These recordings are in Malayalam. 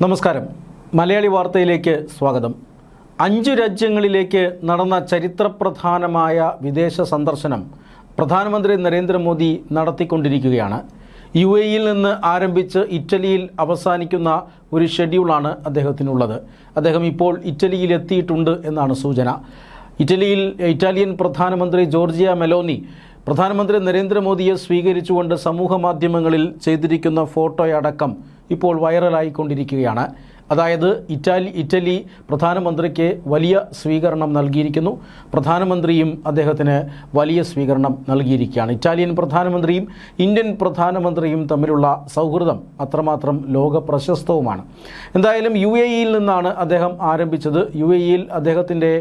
നമസ്കാരം. മലയാളി വാർത്തയിലേക്ക് സ്വാഗതം. 5 രാജ്യങ്ങളിലേക്ക് നടന്ന ചരിത്രപ്രധാനമായ വിദേശ സന്ദർശനം പ്രധാനമന്ത്രി നരേന്ദ്രമോദി നടത്തിക്കൊണ്ടിരിക്കുകയാണ്. UAE-യിൽ നിന്ന് ആരംഭിച്ച് ഇറ്റലിയിൽ അവസാനിക്കുന്ന ഒരു ഷെഡ്യൂളാണ് അദ്ദേഹത്തിനുള്ളത്. അദ്ദേഹം ഇപ്പോൾ ഇറ്റലിയിൽ എത്തിയിട്ടുണ്ട് എന്നാണ് സൂചന. ഇറ്റാലിയൻ പ്രധാനമന്ത്രി ജോർജിയ മെലോനി പ്രധാനമന്ത്രി നരേന്ദ്രമോദിയെ സ്വീകരിച്ചുകൊണ്ട് സമൂഹ മാധ്യമങ്ങളിൽ ചെയ്തിരിക്കുന്ന ഫോട്ടോയടക്കം ഇപ്പോൾ വൈറലായിക്കൊണ്ടിരിക്കുകയാണ്. അതായത് ഇറ്റലി പ്രധാനമന്ത്രിക്ക് വലിയ സ്വീകരണം നൽകിയിരിക്കുന്നു. പ്രധാനമന്ത്രിയും അദ്ദേഹത്തിന് വലിയ സ്വീകരണം നൽകിയിരിക്കുകയാണ്. ഇറ്റാലിയൻ പ്രധാനമന്ത്രിയും ഇന്ത്യൻ പ്രധാനമന്ത്രിയും തമ്മിലുള്ള സൗഹൃദം അത്രമാത്രം ലോക പ്രശസ്തവുമാണ്. എന്തായാലും UAE-യിൽ നിന്നാണ് അദ്ദേഹം ആരംഭിച്ചത്. UAE-യിൽ അദ്ദേഹത്തിൻ്റെ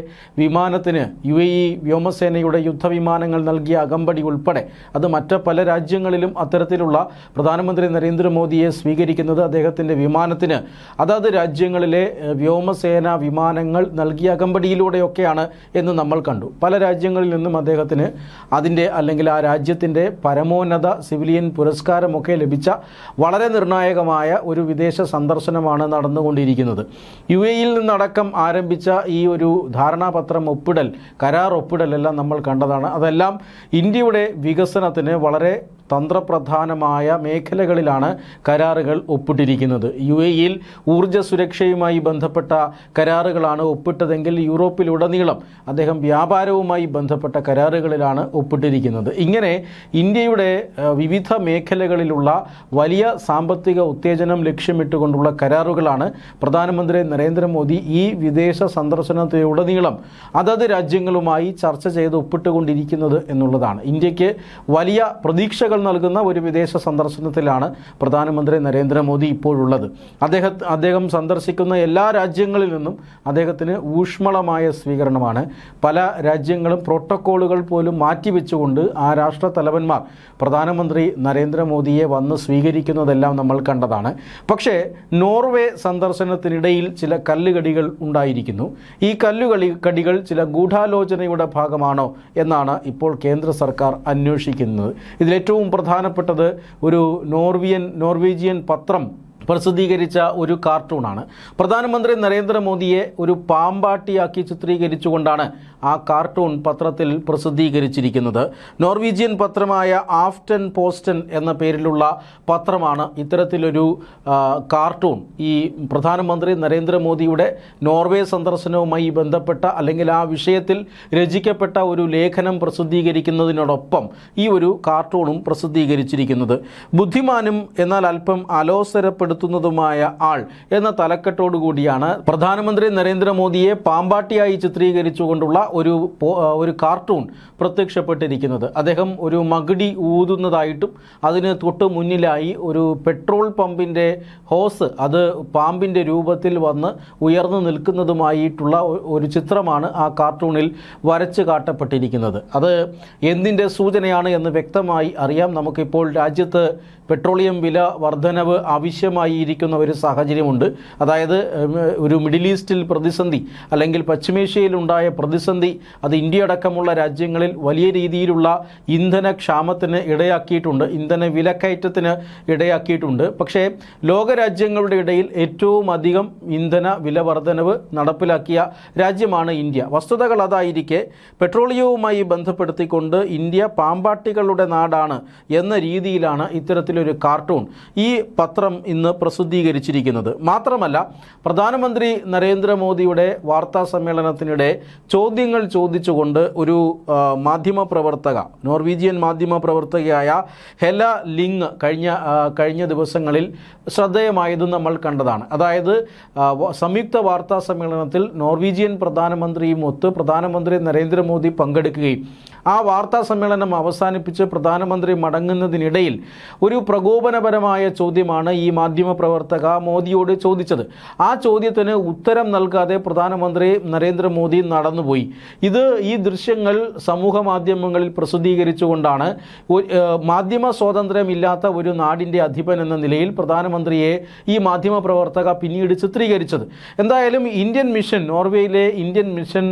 വിമാനത്തിന് UAE വ്യോമസേനയുടെ യുദ്ധവിമാനങ്ങൾ നൽകിയ അകമ്പടി ഉൾപ്പെടെ അത് മറ്റ് പല രാജ്യങ്ങളിലും അത്തരത്തിലുള്ള പ്രധാനമന്ത്രി നരേന്ദ്രമോദിയെ സ്വീകരിക്കുന്നത് അദ്ദേഹത്തിൻ്റെ വിമാനത്തിന് അതാത് രാജ്യങ്ങളിലെ വ്യോമസേന വിമാനങ്ങൾ നൽകിയ അകമ്പടിയിലൂടെയൊക്കെയാണ് എന്ന് നമ്മൾ കണ്ടു. പല രാജ്യങ്ങളിൽ നിന്നും അദ്ദേഹത്തിന് അതിൻ്റെ അല്ലെങ്കിൽ ആ രാജ്യത്തിൻ്റെ പരമോന്നത സിവിലിയൻ പുരസ്കാരമൊക്കെ ലഭിച്ച വളരെ നിർണായകമായ ഒരു വിദേശ സന്ദർശനമാണ് നടന്നുകൊണ്ടിരിക്കുന്നത്. UAE-യിൽ നിന്നടക്കം ആരംഭിച്ച ഈ ഒരു ധാരണാപത്രം കരാർ ഒപ്പിടലെല്ലാം നമ്മൾ കണ്ടതാണ്. അതെല്ലാം ഇന്ത്യയുടെ വികസനത്തിന് വളരെ തന്ത്രപ്രധാനമായ മേഖലകളിലാണ് കരാറുകൾ ഒപ്പിട്ടിരിക്കുന്നത്. UAE-യിൽ ഊർജ്ജ സുരക്ഷയുമായി ബന്ധപ്പെട്ട കരാറുകളാണ് ഒപ്പിട്ടതെങ്കിൽ യൂറോപ്പിലുടനീളം അദ്ദേഹം വ്യാപാരവുമായി ബന്ധപ്പെട്ട കരാറുകളിലാണ് ഒപ്പിട്ടിരിക്കുന്നത്. ഇങ്ങനെ ഇന്ത്യയുടെ വിവിധ മേഖലകളിലുള്ള വലിയ സാമ്പത്തിക ഉത്തേജനം ലക്ഷ്യമിട്ടുകൊണ്ടുള്ള കരാറുകളാണ് പ്രധാനമന്ത്രി നരേന്ദ്രമോദി ഈ വിദേശ സന്ദർശനത്തിലുടനീളം അതത് രാജ്യങ്ങളുമായി ചർച്ച ചെയ്ത് ഒപ്പിട്ടുകൊണ്ടിരിക്കുന്നത് എന്നുള്ളതാണ്. ഇന്ത്യക്ക് വലിയ പ്രതീക്ഷകൾ നൽകുന്ന ഒരു വിദേശ സന്ദർശനത്തിലാണ് പ്രധാനമന്ത്രി നരേന്ദ്രമോദി ഇപ്പോഴുള്ളത്. അദ്ദേഹം സന്ദർശിക്കുന്ന എല്ലാ രാജ്യങ്ങളിൽ നിന്നും അദ്ദേഹത്തിന് ഊഷ്മളമായ സ്വീകരണമാണ്. പല രാജ്യങ്ങളും പ്രോട്ടോക്കോളുകൾ പോലും മാറ്റിവെച്ചുകൊണ്ട് ആ രാഷ്ട്ര തലവന്മാർ പ്രധാനമന്ത്രി നരേന്ദ്രമോദിയെ വന്ന് സ്വീകരിക്കുന്നതെല്ലാം നമ്മൾ കണ്ടതാണ്. പക്ഷേ നോർവേ സന്ദർശനത്തിനിടയിൽ ചില കല്ലുകടികൾ ഉണ്ടായിരിക്കുന്നു. ഈ കല്ലുകടികൾ ചില ഗൂഢാലോചനയുടെ ഭാഗമാണോ എന്നാണ് ഇപ്പോൾ കേന്ദ്ര സർക്കാർ അന്വേഷിക്കുന്നത്. ഇതിലേറ്റവും പ്രധാനപ്പെട്ടത് ഒരു നോർവീജിയൻ പത്രം പ്രസിദ്ധീകരിച്ച ഒരു കാർട്ടൂണാണ്. പ്രധാനമന്ത്രി നരേന്ദ്രമോദിയെ ഒരു പാമ്പാട്ടിയാക്കി ചിത്രീകരിച്ചുകൊണ്ടാണ് ആ കാർട്ടൂൺ പത്രത്തിൽ പ്രസിദ്ധീകരിച്ചിരിക്കുന്നത്. നോർവീജിയൻ പത്രമായ ആഫ്റ്റൻ പോസ്റ്റൻ എന്ന പേരിലുള്ള പത്രമാണ് ഇത്തരത്തിലൊരു കാർട്ടൂൺ ഈ പ്രധാനമന്ത്രി നരേന്ദ്രമോദിയുടെ നോർവേ സന്ദർശനവുമായി ബന്ധപ്പെട്ട അല്ലെങ്കിൽ ആ വിഷയത്തിൽ രചിക്കപ്പെട്ട ഒരു ലേഖനം പ്രസിദ്ധീകരിക്കുന്നതിനോടൊപ്പം ഈ ഒരു കാർട്ടൂണും പ്രസിദ്ധീകരിച്ചിരിക്കുന്നത്. ബുദ്ധിമാനും എന്നാൽ അല്പം അലോസരപ്പെടുത്തുന്നതുമായ ആൾ എന്ന തലക്കെട്ടോടുകൂടിയാണ് പ്രധാനമന്ത്രി നരേന്ദ്രമോദിയെ പാമ്പാട്ടിയായി ചിത്രീകരിച്ചുകൊണ്ടുള്ള ഒരു കാർട്ടൂൺ പ്രത്യക്ഷപ്പെട്ടിരിക്കുന്നത്. അദ്ദേഹം ഒരു മകിടി ഊതുന്നതായിട്ടും അതിന് തൊട്ട് മുന്നിലായി ഒരു പെട്രോൾ പമ്പിൻ്റെ ഹോസ് അത് പാമ്പിൻ്റെ രൂപത്തിൽ വന്ന് ഉയർന്നു നിൽക്കുന്നതുമായിട്ടുള്ള ഒരു ചിത്രമാണ് ആ കാർട്ടൂണിൽ വരച്ച് കാട്ടപ്പെട്ടിരിക്കുന്നത്. അത് എന്തിൻ്റെ സൂചനയാണ് എന്ന് വ്യക്തമായി അറിയാം. നമുക്കിപ്പോൾ രാജ്യത്ത് പെട്രോളിയം വില വർധനവ് ആവശ്യമായിരിക്കുന്ന ഒരു സാഹചര്യമുണ്ട്. അതായത് ഒരു മിഡിൽ ഈസ്റ്റിൽ പ്രതിസന്ധി അല്ലെങ്കിൽ പശ്ചിമേഷ്യയിലുണ്ടായ പ്രതിസന്ധി അത് ഇന്ത്യ അടക്കമുള്ള രാജ്യങ്ങളിൽ വലിയ രീതിയിലുള്ള ഇന്ധനക്ഷാമത്തിന് ഇടയാക്കിയിട്ടുണ്ട്, ഇന്ധന വിലക്കയറ്റത്തിന് ഇടയാക്കിയിട്ടുണ്ട്. പക്ഷേ ലോകരാജ്യങ്ങളുടെ ഇടയിൽ ഏറ്റവും അധികം ഇന്ധന വില വർധനവ് നടപ്പിലാക്കിയ രാജ്യമാണ് ഇന്ത്യ. വസ്തുതകൾ അതായിരിക്കെ പെട്രോളിയവുമായി ബന്ധപ്പെടുത്തിക്കൊണ്ട് ഇന്ത്യ പാമ്പാട്ടികളുടെ നാടാണ് എന്ന രീതിയിലാണ് ഇത്തരത്തിലൊരു കാർട്ടൂൺ ഈ പത്രം ഇന്ന് പ്രസിദ്ധീകരിച്ചിരിക്കുന്നത്. മാത്രമല്ല പ്രധാനമന്ത്രി നരേന്ദ്രമോദിയുടെ വാർത്താ സമ്മേളനത്തിനിടെ ചോദ്യങ്ങൾ ചോദിച്ചുകൊണ്ട് ഒരു നോർവീജിയൻ മാധ്യമ പ്രവർത്തകയായ ഹെല ലിങ് കഴിഞ്ഞ ദിവസങ്ങളിൽ ശ്രദ്ധേയമായതും നമ്മൾ കണ്ടതാണ്. അതായത് സംയുക്ത വാർത്താ സമ്മേളനത്തിൽ നോർവീജിയൻ പ്രധാനമന്ത്രിയും ഒത്ത് പ്രധാനമന്ത്രി നരേന്ദ്രമോദി പങ്കെടുക്കുകയും ആ വാർത്താ സമ്മേളനം അവസാനിപ്പിച്ച് പ്രധാനമന്ത്രി മടങ്ങുന്നതിനിടയിൽ ഒരു പ്രകോപനപരമായ ചോദ്യമാണ് ഈ മാധ്യമപ്രവർത്തക മോദിയോട് ചോദിച്ചത്. ആ ചോദ്യത്തിന് ഉത്തരം നൽകാതെ പ്രധാനമന്ത്രി നരേന്ദ്രമോദി നടന്നുപോയി. ഈ ദൃശ്യങ്ങൾ സമൂഹ മാധ്യമങ്ങളിൽ പ്രസിദ്ധീകരിച്ചുകൊണ്ടാണ് മാധ്യമ സ്വാതന്ത്ര്യമില്ലാത്ത ഒരു നാടിൻ്റെ അധിപൻ എന്ന നിലയിൽ പ്രധാനമന്ത്രിയെ ഈ മാധ്യമപ്രവർത്തക പിന്നീട് ചിത്രീകരിച്ചത്. എന്തായാലും നോർവേയിലെ ഇന്ത്യൻ മിഷൻ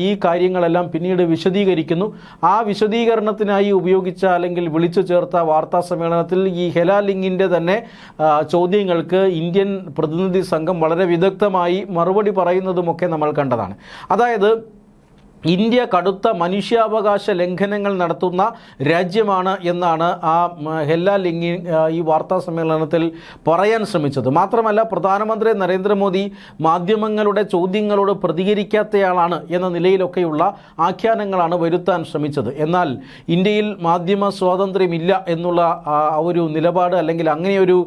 ഈ കാര്യങ്ങളെല്ലാം പിന്നീട് വിശദീകരിക്കുന്നു. ആ വിശദീകരണത്തിനായി ഉപയോഗിച്ച അല്ലെങ്കിൽ വിളിച്ചു ചേർത്ത വാർത്താ സമ്മേളനത്തിൽ ഈ ഹെല ലിങ്ങിൻ്റെ തന്നെ ചോദ്യങ്ങൾക്ക് ഇന്ത്യൻ പ്രതിനിധി സംഘം വളരെ വിദഗ്ധമായി മറുപടി പറയുന്നതുമൊക്കെ നമ്മൾ കണ്ടതാണ്. അതായത് ഇന്ത്യ കടുത്ത മനുഷ്യാവകാശ ലംഘനങ്ങൾ നടത്തുന്ന രാജ്യമാണ് എന്നാണ് ആ ഹെല്ല ലിംഗി ഈ വാർത്താ സമ്മേളനത്തിൽ പറയാൻ ശ്രമിച്ചത്. മാത്രമല്ല, പ്രധാനമന്ത്രി നരേന്ദ്രമോദി മാധ്യമങ്ങളുടെ ചോദ്യങ്ങളോട് പ്രതികരിക്കാത്തയാളാണ് എന്ന നിലയിലൊക്കെയുള്ള ആഖ്യാനങ്ങളാണ് വരുത്താൻ ശ്രമിച്ചത്. എന്നാൽ ഇന്ത്യയിൽ മാധ്യമ സ്വാതന്ത്ര്യമില്ല എന്നുള്ള ഒരു നിലപാട് അല്ലെങ്കിൽ അങ്ങനെയൊരു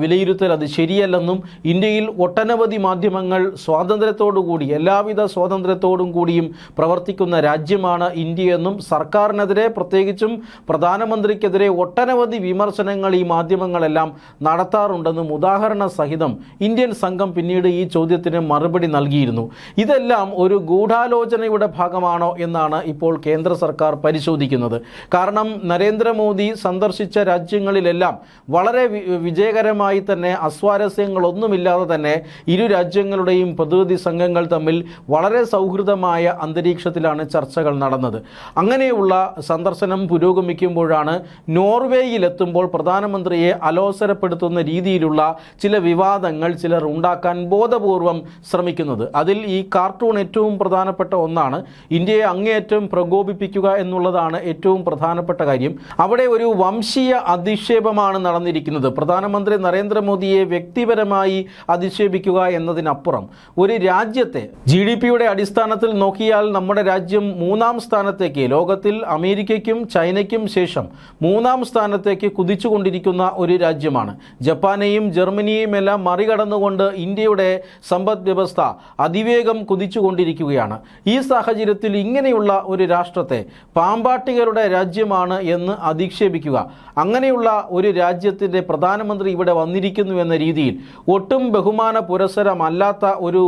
വിലയിരുത്തൽ അത് ശരിയല്ലെന്നും ഇന്ത്യയിൽ ഒട്ടനവധി മാധ്യമങ്ങൾ സ്വാതന്ത്ര്യത്തോടുകൂടി എല്ലാവിധ സ്വാതന്ത്ര്യത്തോടും കൂടിയും പ്രവർത്തിക്കുന്ന രാജ്യമാണ് ഇന്ത്യയെന്നും സർക്കാരിനെതിരെ പ്രത്യേകിച്ചും പ്രധാനമന്ത്രിക്കെതിരെ ഒട്ടനവധി വിമർശനങ്ങൾ ഈ മാധ്യമങ്ങളെല്ലാം നടത്താറുണ്ടെന്നും ഉദാഹരണ സഹിതം ഇന്ത്യൻ സംഘം പിന്നീട് ഈ ചോദ്യത്തിന് മറുപടി നൽകിയിരുന്നു. ഇതെല്ലാം ഒരു ഗൂഢാലോചനയുടെ ഭാഗമാണോ എന്നാണ് ഇപ്പോൾ കേന്ദ്ര സർക്കാർ പരിശോധിക്കുന്നത്. കാരണം നരേന്ദ്രമോദി സന്ദർശിച്ച രാജ്യങ്ങളിലെല്ലാം വളരെ വിജയകരമായി തന്നെ അസ്വാരസ്യങ്ങളൊന്നുമില്ലാതെ തന്നെ ഇരു രാജ്യങ്ങളുടെയും പ്രതിനിധി സംഘങ്ങൾ തമ്മിൽ വളരെ സൗഹൃദമായ അന്തരീക്ഷത്തിലാണ് ചർച്ചകൾ നടന്നത്. അങ്ങനെയുള്ള സന്ദർശനം പുരോഗമിക്കുമ്പോഴാണ് നോർവേയിലെത്തുമ്പോൾ പ്രധാനമന്ത്രിയെ അലോസരപ്പെടുത്തുന്ന രീതിയിലുള്ള ചില വിവാദങ്ങൾ ചിലർ ഉണ്ടാക്കാൻ ബോധപൂർവം ശ്രമിക്കുന്നത്. അതിൽ ഈ കാർട്ടൂൺ ഏറ്റവും പ്രധാനപ്പെട്ട ഒന്നാണ്. ഇന്ത്യയെ അങ്ങേയറ്റം പ്രകോപിപ്പിക്കുക എന്നുള്ളതാണ് ഏറ്റവും പ്രധാനപ്പെട്ട കാര്യം. അവിടെ ഒരു വംശീയ അധിക്ഷേപമാണ് നടന്നിരിക്കുന്നത്. പ്രധാനമന്ത്രി നരേന്ദ്രമോദിയെ വ്യക്തിപരമായി അധിക്ഷേപിക്കുക എന്നതിനപ്പുറം ഒരു രാജ്യത്തെ GDP-യുടെ അടിസ്ഥാനത്തിൽ നോക്കിയാൽ നമ്മുടെ രാജ്യം 3-ാം സ്ഥാനത്തേക്ക്, ലോകത്തിൽ അമേരിക്കയ്ക്കും ചൈനയ്ക്കും ശേഷം 3-ാം സ്ഥാനത്തേക്ക് കുതിച്ചുകൊണ്ടിരിക്കുന്ന ഒരു രാജ്യമാണ്. ജപ്പാനെയും ജർമ്മനിയെയും എല്ലാം മറികടന്നുകൊണ്ട് ഇന്ത്യയുടെ സമ്പദ് വ്യവസ്ഥ അതിവേഗം കുതിച്ചുകൊണ്ടിരിക്കുകയാണ്. ഈ സാഹചര്യത്തിൽ ഇങ്ങനെയുള്ള ഒരു രാഷ്ട്രത്തെ പാമ്പാട്ടികളുടെ രാജ്യമാണ് എന്ന് അധിക്ഷേപിക്കുക, അങ്ങനെയുള്ള ഒരു രാജ്യത്തിൻ്റെ പ്രധാനമന്ത്രി ഇവിടെ വന്നിരിക്കുന്നു എന്ന രീതിയിൽ ഒട്ടും ബഹുമാന പുരസ്സരമല്ലാത്ത ഒരു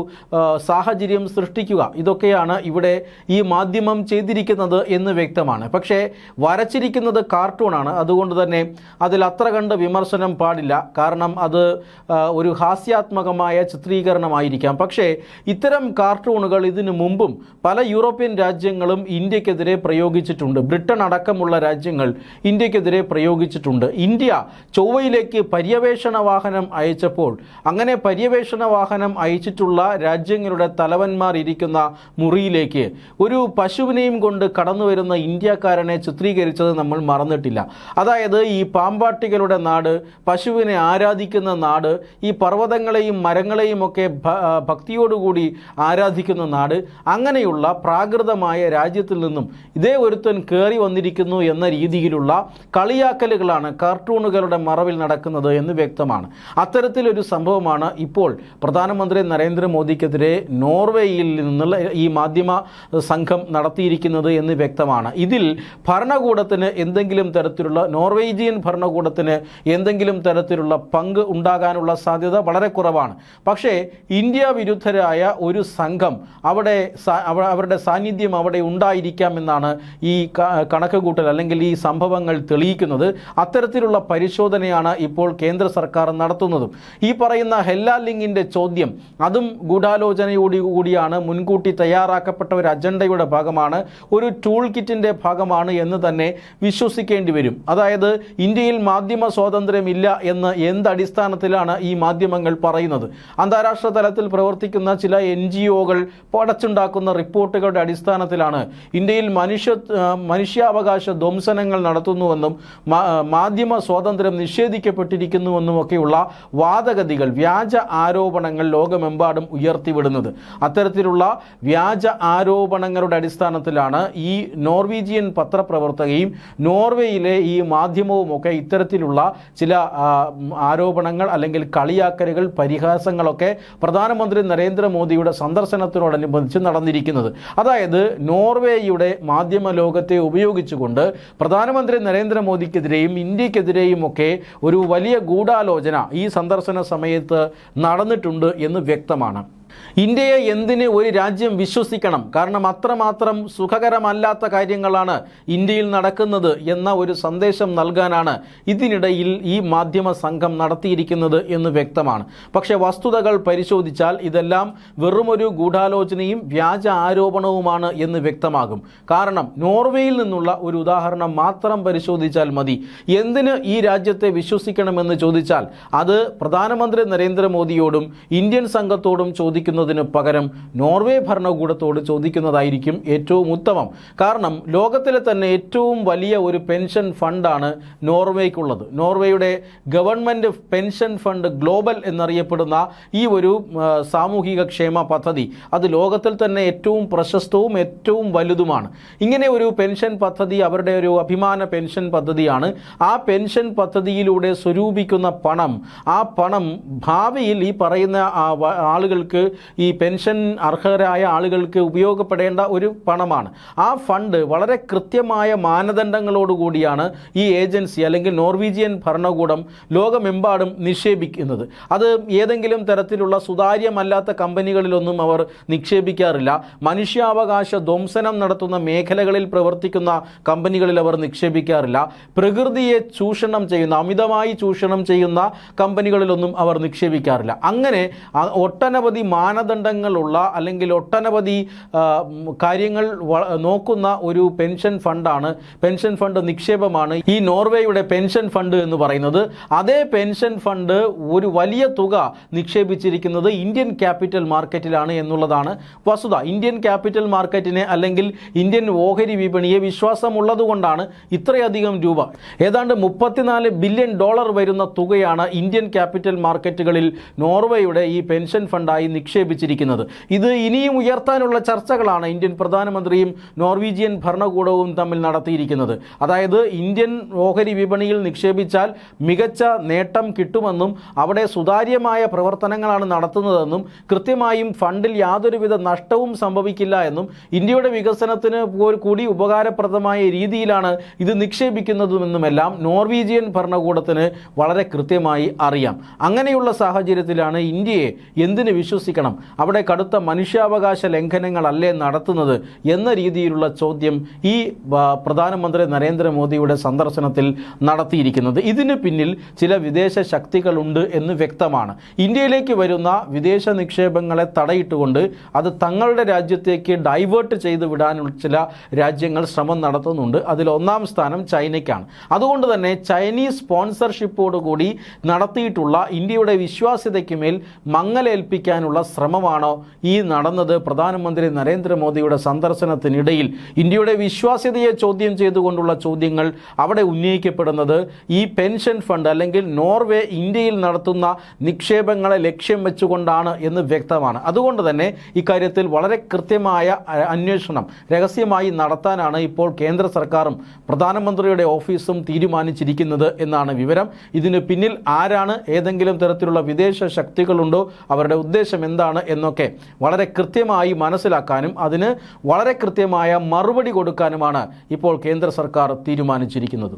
സാഹചര്യം സൃഷ്ടിക്കുക, ഇതൊക്കെയാണ് ഇവിടെ ഈ മാധ്യമം ചെയ്തിരിക്കുന്നത് എന്ന് വ്യക്തമാണ്. പക്ഷേ വരച്ചിരിക്കുന്നത് കാർട്ടൂണാണ്. അതുകൊണ്ട് തന്നെ അതിൽ അത്ര കണ്ട് വിമർശനം പാടില്ല. കാരണം അത് ഒരു ഹാസ്യാത്മകമായ ചിത്രീകരണമായിരിക്കാം. പക്ഷേ ഇത്തരം കാർട്ടൂണുകൾ ഇതിനു മുമ്പും പല യൂറോപ്യൻ രാജ്യങ്ങളും ഇന്ത്യക്കെതിരെ പ്രയോഗിച്ചിട്ടുണ്ട്. ബ്രിട്ടൻ അടക്കമുള്ള രാജ്യങ്ങൾ ഇന്ത്യക്കെതിരെ പ്രയോഗിച്ചിട്ടുണ്ട്. ഇന്ത്യ ചൊവ്വയിലേക്ക് പര്യവേഷണ വാഹനം അയച്ചപ്പോൾ അങ്ങനെ പര്യവേഷണ വാഹനം അയച്ചിട്ടുള്ള രാജ്യങ്ങളുടെ തലവന്മാർ ഇരിക്കുന്ന മുറിയിലേക്ക് ഒരു പശുവിനെയും കൊണ്ട് കടന്നു വരുന്ന ഇന്ത്യക്കാരനെ ചിത്രീകരിച്ചത് നമ്മൾ മറന്നിട്ടില്ല. അതായത് ഈ പാമ്പാട്ടികളുടെ നാട്, പശുവിനെ ആരാധിക്കുന്ന നാട്, ഈ പർവ്വതങ്ങളെയും മരങ്ങളെയും ഒക്കെ ഭക്തിയോടുകൂടി ആരാധിക്കുന്ന നാട്, അങ്ങനെയുള്ള പ്രാകൃതമായ രാജ്യത്തിൽ നിന്നും ഇതേ ഒരുത്തൻ കയറി വന്നിരിക്കുന്നു എന്ന രീതിയിലുള്ള കളിയാക്കലുകളാണ് കാർട്ടൂണുകളുടെ മറവിൽ നടക്കുന്നത് എന്ന് വ്യക്തമാണ്. അത്തരത്തിലൊരു സംഭവമാണ് ഇപ്പോൾ പ്രധാനമന്ത്രി നരേന്ദ്രമോദിക്കെതിരെ നോർവേയിൽ നിന്നുള്ള ഈ മാധ്യമ സംഘം നടത്തിയിരിക്കുന്നത് എന്ന് വ്യക്തമാണ്. ഇതിൽ ഭരണകൂടത്തിന് എന്തെങ്കിലും തരത്തിലുള്ള, നോർവേജിയൻ ഭരണകൂടത്തിന് എന്തെങ്കിലും തരത്തിലുള്ള പങ്ക് ഉണ്ടാകാനുള്ള സാധ്യത വളരെ കുറവാണ്. പക്ഷേ ഇന്ത്യ വിരുദ്ധരായ ഒരു സംഘം അവരുടെ സാന്നിധ്യം അവിടെ ഉണ്ടായിരിക്കാമെന്നാണ് ഈ കണക്കുകൂട്ടൽ അല്ലെങ്കിൽ ഈ സംഭവങ്ങൾ തെളിയിക്കുന്നത്. അത്തരത്തിലുള്ള പരിശോധനയാണ് ഇപ്പോൾ കേന്ദ്ര സർക്കാർ നടത്തുന്നതും. ഈ പറയുന്ന ഹെല്ല ലിംഗിൻ്റെ ചോദ്യം അതും ഗൂഢാലോചനയോടുകൂടിയാണ്, മുൻകൂട്ടി തയ്യാറാക്കപ്പെട്ട ഒരു അജണ്ടയുടെ ഭാഗമാണ്, ഒരു ടൂൾ കിറ്റിൻ്റെ ഭാഗമാണ് എന്ന് തന്നെ വിശ്വസിക്കേണ്ടി വരും. അതായത് ഇന്ത്യയിൽ മാധ്യമ സ്വാതന്ത്ര്യമില്ല എന്ന് എന്തടിസ്ഥാനത്തിലാണ് ഈ മാധ്യമങ്ങൾ പറയുന്നത്? അന്താരാഷ്ട്ര തലത്തിൽ പ്രവർത്തിക്കുന്ന ചില NGO-കൾ പടച്ചുണ്ടാക്കുന്ന റിപ്പോർട്ടുകളുടെ അടിസ്ഥാനത്തിലാണ് ഇന്ത്യയിൽ മനുഷ്യാവകാശ ധ്വംസനങ്ങൾ നടത്തുന്നുവെന്നും മാധ്യമ സ്വാതന്ത്ര്യം നിഷേധിക്കപ്പെട്ടിരിക്കുന്നുവെന്നുമൊക്കെയുള്ള വാദഗതികൾ, വ്യാജ ആരോപണങ്ങൾ ലോകമെമ്പാടും ഉയർത്തിവിടുന്നത്. അത്തരത്തിലുള്ള വ്യാജ ആരോപണങ്ങളുടെ അടിസ്ഥാനത്തിലാണ് ഈ നോർവീജിയൻ പത്രപ്രവർത്തകയും നോർവേയിലെ ഈ മാധ്യമവുമൊക്കെ ഇത്തരത്തിലുള്ള ചില ആരോപണങ്ങൾ അല്ലെങ്കിൽ കളിയാക്കലുകൾ, പരിഹാസങ്ങളൊക്കെ പ്രധാനമന്ത്രി നരേന്ദ്രമോദിയുടെ സന്ദർശനത്തിനോടനുബന്ധിച്ച് നടന്നിരിക്കുന്നത്. അതായത് നോർവേയുടെ മാധ്യമ ലോകത്തെ ഉപയോഗിച്ചുകൊണ്ട് പ്രധാനമന്ത്രി നരേന്ദ്രമോദിക്കെതിരെയും ഇന്ത്യക്കെതിരെയും ഒക്കെ ഒരു വലിയ ഗൂഢാലോചന ഈ സന്ദർശന സമയത്ത് നടന്നിട്ടുണ്ട് എന്ന് വ്യക്തമാണ്. ഇന്ത്യയെ എന്തിന് ഒരു രാജ്യം വിശ്വസിക്കണം, കാരണം അത്രമാത്രം സുഖകരമല്ലാത്ത കാര്യങ്ങളാണ് ഇന്ത്യയിൽ നടക്കുന്നത് എന്ന ഒരു സന്ദേശം നൽകാനാണ് ഇതിനിടയിൽ ഈ മാധ്യമ സംഘം നടത്തിയിരിക്കുന്നത് എന്ന് വ്യക്തമാണ്. പക്ഷേ വസ്തുതകൾ പരിശോധിച്ചാൽ ഇതെല്ലാം വെറുമൊരു ഗൂഢാലോചനയും വ്യാജ ആരോപണവുമാണ് എന്ന് വ്യക്തമാകും. കാരണം നോർവേയിൽ നിന്നുള്ള ഒരു ഉദാഹരണം മാത്രം പരിശോധിച്ചാൽ മതി. എന്തിന് ഈ രാജ്യത്തെ വിശ്വസിക്കണമെന്ന് ചോദിച്ചാൽ അത് പ്രധാനമന്ത്രി നരേന്ദ്രമോദിയോടും ഇന്ത്യൻ സംഘത്തോടും ചോദിക്കുന്നതിന് പകരം നോർവേ ഭരണകൂടത്തോട് ചോദിക്കുന്നതായിരിക്കും ഏറ്റവും ഉത്തമം. കാരണം ലോകത്തിലെ തന്നെ ഏറ്റവും വലിയ ഒരു പെൻഷൻ ഫണ്ടാണ് നോർവേക്കുള്ളത്. നോർവേയുടെ ഗവൺമെൻറ് പെൻഷൻ ഫണ്ട് ഗ്ലോബൽ എന്നറിയപ്പെടുന്ന ഈ ഒരു സാമൂഹിക ക്ഷേമ പദ്ധതി അത് ലോകത്തിൽ തന്നെ ഏറ്റവും പ്രശസ്തവും ഏറ്റവും വലുതുമാണ്. ഇങ്ങനെ ഒരു പെൻഷൻ പദ്ധതി അവരുടെ ഒരു അഭിമാന പെൻഷൻ പദ്ധതിയാണ്. ആ പെൻഷൻ പദ്ധതിയിലൂടെ സ്വരൂപിക്കുന്ന പണം, ആ പണം ഭാവിയിൽ ഈ പറയുന്ന ആളുകൾക്ക്, ഈ പെൻഷൻ അർഹരായ ആളുകൾക്ക് ഉപയോഗപ്പെടേണ്ട ഒരു പണമാണ്. ആ ഫണ്ട് വളരെ കൃത്യമായ മാനദണ്ഡങ്ങളോടുകൂടിയാണ് ഈ ഏജൻസി അല്ലെങ്കിൽ നോർവീജിയൻ ഭരണകൂടം ലോകമെമ്പാടും നിക്ഷേപിക്കുന്നത്. അത് ഏതെങ്കിലും തരത്തിലുള്ള സുതാര്യമല്ലാത്ത കമ്പനികളിലൊന്നും അവർ നിക്ഷേപിക്കാറില്ല. മനുഷ്യാവകാശ ധ്വംസനം നടത്തുന്ന മേഖലകളിൽ പ്രവർത്തിക്കുന്ന കമ്പനികളിൽ അവർ നിക്ഷേപിക്കാറില്ല. പ്രകൃതിയെ ചൂഷണം ചെയ്യുന്ന, അമിതമായി ചൂഷണം ചെയ്യുന്ന കമ്പനികളിലൊന്നും അവർ നിക്ഷേപിക്കാറില്ല. അങ്ങനെ ഒട്ടനവധി മാനദണ്ഡങ്ങളുള്ള അല്ലെങ്കിൽ ഒട്ടനവധി കാര്യങ്ങൾ നോക്കുന്ന ഒരു പെൻഷൻ ഫണ്ടാണ്, പെൻഷൻ ഫണ്ട് നിക്ഷേപമാണ് ഈ നോർവേയുടെ പെൻഷൻ ഫണ്ട് എന്ന് പറയുന്നത്. അതേ പെൻഷൻ ഫണ്ട് ഒരു വലിയ തുക നിക്ഷേപിച്ചിരിക്കുന്നത് ഇന്ത്യൻ ക്യാപിറ്റൽ മാർക്കറ്റിലാണ് എന്നുള്ളതാണ് വസ്തുത. ഇന്ത്യൻ ക്യാപിറ്റൽ മാർക്കറ്റിനെ അല്ലെങ്കിൽ ഇന്ത്യൻ ഓഹരി വിപണിയെ വിശ്വാസമുള്ളതുകൊണ്ടാണ് ഇത്രയധികം രൂപ, ഏതാണ്ട് $34 ബില്യൺ വരുന്ന തുകയാണ് ഇന്ത്യൻ ക്യാപിറ്റൽ മാർക്കറ്റുകളിൽ നോർവേയുടെ ഈ പെൻഷൻ ഫണ്ടായി നിക്ഷേപിച്ചിരിക്കുന്നത്. ഇത് ഇനിയും ഉയർത്താനുള്ള ചർച്ചകളാണ് ഇന്ത്യൻ പ്രധാനമന്ത്രിയും നോർവീജിയൻ ഭരണകൂടവും തമ്മിൽ നടത്തിയിരിക്കുന്നത്. അതായത് ഇന്ത്യൻ ഓഹരി വിപണിയിൽ നിക്ഷേപിച്ചാൽ മികച്ച നേട്ടം കിട്ടുമെന്നും അവിടെ സുതാര്യമായ പ്രവർത്തനങ്ങളാണ് നടത്തുന്നതെന്നും കൃത്യമായും ഫണ്ടിൽ യാതൊരുവിധ നഷ്ടവും സംഭവിക്കില്ല എന്നും ഇന്ത്യയുടെ വികസനത്തിന് കൂടി ഉപകാരപ്രദമായ രീതിയിലാണ് ഇത് നിക്ഷേപിക്കുന്നതുമെന്നുമെല്ലാം നോർവീജിയൻ ഭരണകൂടത്തിന് വളരെ കൃത്യമായി അറിയാം. അങ്ങനെയുള്ള സാഹചര്യത്തിലാണ് ഇന്ത്യയെ എന്തിന് വിശ്വസിക്കണം, അവിടെ കടുത്ത മനുഷ്യാവകാശ ലംഘനങ്ങളല്ലേ നടത്തുന്നത് എന്ന രീതിയിലുള്ള ചോദ്യം ഈ പ്രധാനമന്ത്രി നരേന്ദ്രമോദിയുടെ സന്ദർശനത്തിൽ നടത്തിയിരിക്കുന്നത്. ഇതിന് പിന്നിൽ ചില വിദേശ ശക്തികളുണ്ട് എന്ന് വ്യക്തമാണ്. ഇന്ത്യയിലേക്ക് വരുന്ന വിദേശ നിക്ഷേപങ്ങളെ തടയിട്ടുകൊണ്ട് അത് തങ്ങളുടെ രാജ്യത്തേക്ക് ഡൈവേർട്ട് ചെയ്ത് വിടാനുള്ള ചില രാജ്യങ്ങൾ ശ്രമം നടത്തുന്നുണ്ട്. അതിൽ ഒന്നാം സ്ഥാനം ചൈനയ്ക്കാണ്. അതുകൊണ്ട് തന്നെ ചൈനീസ് സ്പോൺസർഷിപ്പോടുകൂടി നടത്തിയിട്ടുള്ള ഇന്ത്യയുടെ വിശ്വാസ്യതയ്ക്ക് മേൽ മങ്ങലേൽപ്പിക്കാനുള്ള ശ്രമമാണോ ഈ നടന്നത്? പ്രധാനമന്ത്രി നരേന്ദ്രമോദിയുടെ സന്ദർശനത്തിനിടയിൽ ഇന്ത്യയുടെ വിശ്വാസ്യതയെ ചോദ്യം ചെയ്തുകൊണ്ടുള്ള ചോദ്യങ്ങൾ അവിടെ ഉന്നയിക്കപ്പെടുന്നത് ഈ പെൻഷൻ ഫണ്ട് അല്ലെങ്കിൽ നോർവേ ഇന്ത്യയിൽ നടത്തുന്ന നിക്ഷേപങ്ങളെ ലക്ഷ്യം വെച്ചുകൊണ്ടാണ് എന്ന് വ്യക്തമാണ്. അതുകൊണ്ട് തന്നെ ഇക്കാര്യത്തിൽ വളരെ കൃത്യമായ അന്വേഷണം രഹസ്യമായി നടത്താനാണ് ഇപ്പോൾ കേന്ദ്ര സർക്കാരും പ്രധാനമന്ത്രിയുടെ ഓഫീസും തീരുമാനിച്ചിരിക്കുന്നത് എന്നാണ് വിവരം. ഇതിന് പിന്നിൽ ആരാണ്, ഏതെങ്കിലും തരത്തിലുള്ള വിദേശ ശക്തികളുണ്ടോ, അവരുടെ ഉദ്ദേശം എന്താണ് എന്നൊക്കെ വളരെ കൃത്യമായി മനസ്സിലാക്കാനും അതിന് വളരെ കൃത്യമായ മറുപടി കൊടുക്കാനുമാണ് ഇപ്പോൾ കേന്ദ്ര സർക്കാർ തീരുമാനിച്ചിരിക്കുന്നത്.